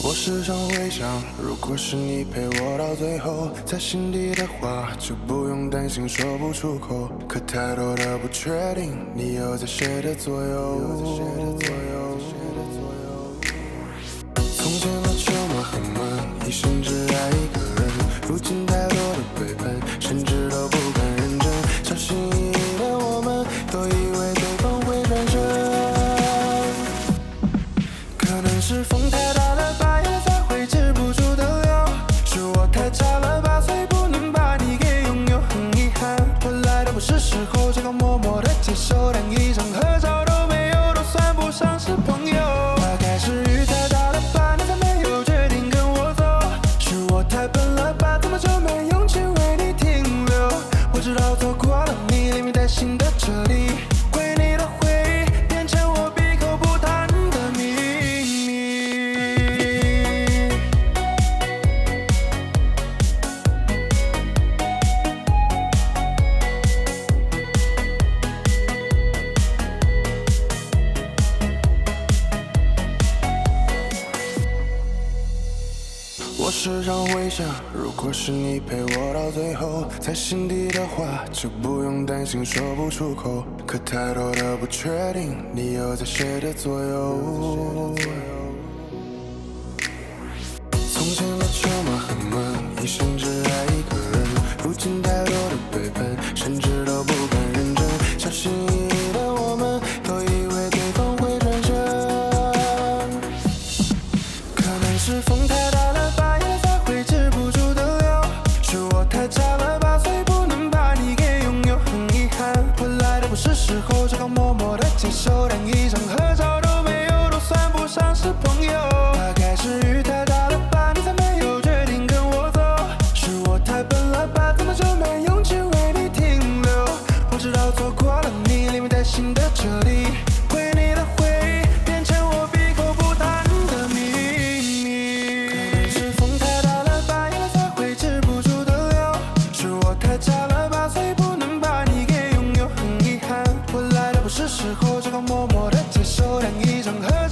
我时常会想，如果是你陪我到最后，在心底的话就不用担心说不出口。可太多的不确定，你又在谁的左右？从前的车马很慢，一生只爱一个人。如今太多的背叛，甚至都不敢认真。小心翼翼的我们，都以为对方会转身。可能是风太大了吧，眼泪才会止不住的流。是我太差了吧，所以不能把你给拥有。很遗憾，回来的不是时候，只好默默的接受，连一张合照都没有，都算不上是朋友。大概是雨太大了吧，你才没有决定跟我走。是我太笨了吧，怎么就没勇气为你停留？我知道错过了你，连名带姓的彻底。为你的回忆变成我闭口不谈的秘密。我时常会想，如果是你陪我到最后，在心底的话就不用担心说不出口。可太多的不确定，你又在谁的左右？从前的车马很慢，一生只爱一个人。如今太多的背叛，甚至都不敢认真。小心翼翼的我们，都以为对方会转身。可能是风太大了吧，眼泪才会止不住的流。是我太差了吧，所以不能把你给拥有。很遗憾，回来的不是时候，只好默默的接受，连一张合照都没有，都算不上是朋友。大概是雨太大了吧，你才没有决定跟我走。是我太笨了吧，怎么就没勇气为你停留？我知道错过了你，连名带姓的彻底。为你的回忆变成我闭口不谈的秘密。可能是风太大了吧，眼泪才会止不住的流。是我太差了吧，所以不能把你给拥有。很遗憾，回来的不是时候，只好默默的接受，连一张合